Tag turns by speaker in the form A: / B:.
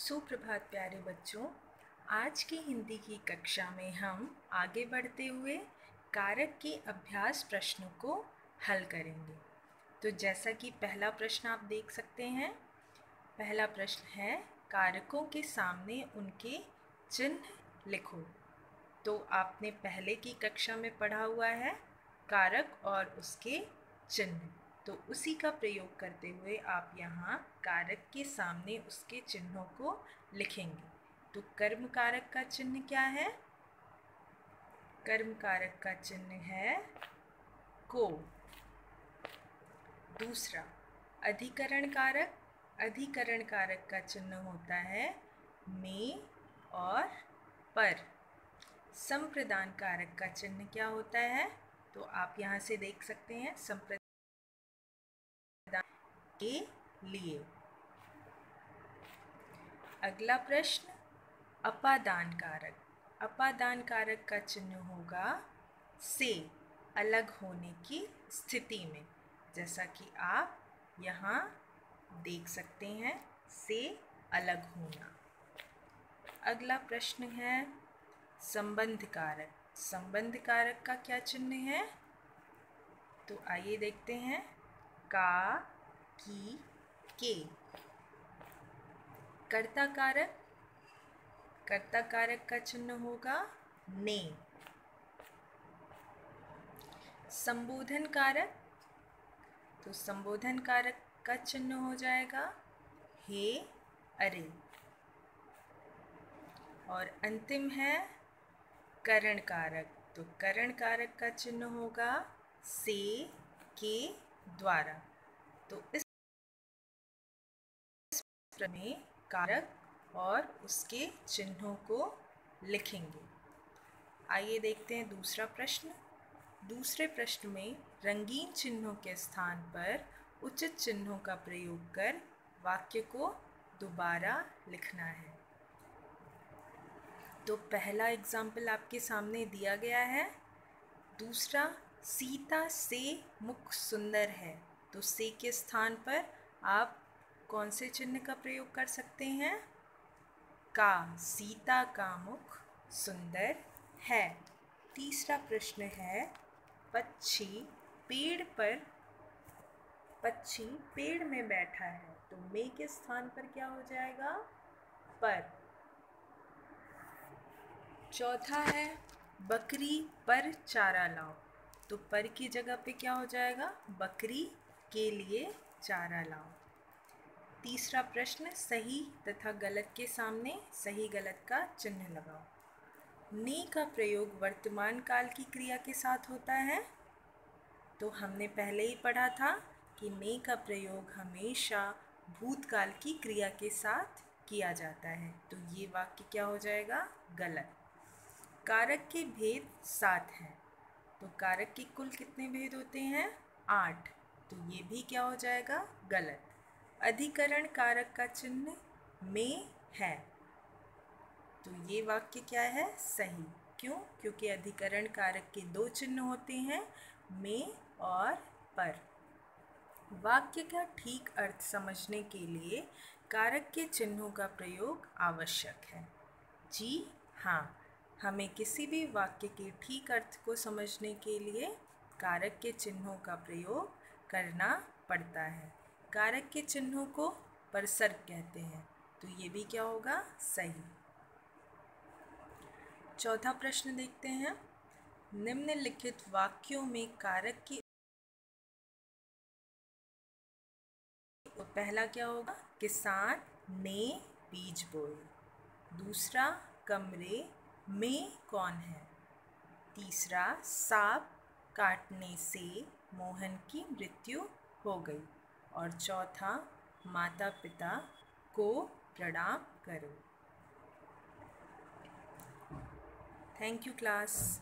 A: सुप्रभात प्यारे बच्चों। आज की हिंदी की कक्षा में हम आगे बढ़ते हुए कारक के अभ्यास प्रश्नों को हल करेंगे। तो जैसा कि पहला प्रश्न आप देख सकते हैं, पहला प्रश्न है कारकों के सामने उनके चिन्ह लिखो। तो आपने पहले की कक्षा में पढ़ा हुआ है कारक और उसके चिन्ह, तो उसी का प्रयोग करते हुए आप यहाँ कारक के सामने उसके चिन्हों को लिखेंगे। तो कर्म कारक का चिन्ह क्या है? कर्म कारक का चिन्ह है को। दूसरा अधिकरण कारक, अधिकरण कारक का चिन्ह होता है में और पर। संप्रदान कारक का चिन्ह क्या होता है? तो आप यहाँ से देख सकते हैं संप्रदान के लिए। अगला प्रश्न अपादान कारक, अपादान कारक का चिन्ह होगा से अलग होने की स्थिति में, जैसा कि आप यहाँ देख सकते हैं से अलग होना। अगला प्रश्न है संबंध कारक, संबंध कारक का क्या चिन्ह है? तो आइए देखते हैं का, की, के। कर्ता कारक, कर्ता कारक का चिन्ह होगा ने। संबोधन कारक, तो संबोधन कारक का चिन्ह हो जाएगा हे, अरे। और अंतिम है करण कारक, तो करण कारक का चिन्ह होगा से, के द्वारा। तो इस में कारक और उसके चिन्हों को लिखेंगे। आइए देखते हैं दूसरा प्रश्न। दूसरे प्रश्न में रंगीन चिन्हों के स्थान पर उचित चिन्हों का प्रयोग कर वाक्य को दोबारा लिखना है। तो पहला एग्जाम्पल आपके सामने दिया गया है। दूसरा सीता से मुख सुंदर है, तो से के स्थान पर आप कौन से चिन्ह का प्रयोग कर सकते हैं? का, सीता का मुख सुंदर है। तीसरा प्रश्न है पक्षी पेड़ पर, पक्षी पेड़ में बैठा है, तो में के स्थान पर क्या हो जाएगा? पर। चौथा है बकरी पर चारा लाओ, तो पर की जगह पे क्या हो जाएगा? बकरी के लिए चारा लाओ। तीसरा प्रश्न सही तथा गलत के सामने सही गलत का चिन्ह लगाओ। ने का प्रयोग वर्तमान काल की क्रिया के साथ होता है, तो हमने पहले ही पढ़ा था कि ने का प्रयोग हमेशा भूतकाल की क्रिया के साथ किया जाता है, तो ये वाक्य क्या हो जाएगा? गलत। कारक के भेद 7 हैं, तो कारक के कुल कितने भेद होते हैं? 8, तो ये भी क्या हो जाएगा? गलत। अधिकरण कारक का चिन्ह में है, तो ये वाक्य क्या है? सही। क्यों? क्योंकि अधिकरण कारक के 2 चिन्ह होते हैं, में और पर। वाक्य का ठीक अर्थ समझने के लिए कारक के चिन्हों का प्रयोग आवश्यक है। जी हाँ, हमें किसी भी वाक्य के ठीक अर्थ को समझने के लिए कारक के चिन्हों का प्रयोग करना पड़ता है। कारक के चिन्हों को परसर्ग कहते हैं, तो ये भी क्या होगा? सही। चौथा प्रश्न देखते हैं। निम्नलिखित वाक्यों में कारक की, तो पहला क्या होगा? किसान ने बीज बोए। दूसरा कमरे में कौन है? तीसरा सांप काटने से मोहन की मृत्यु हो गई। और चौथा माता पिता को प्रणाम करो। Thank you class.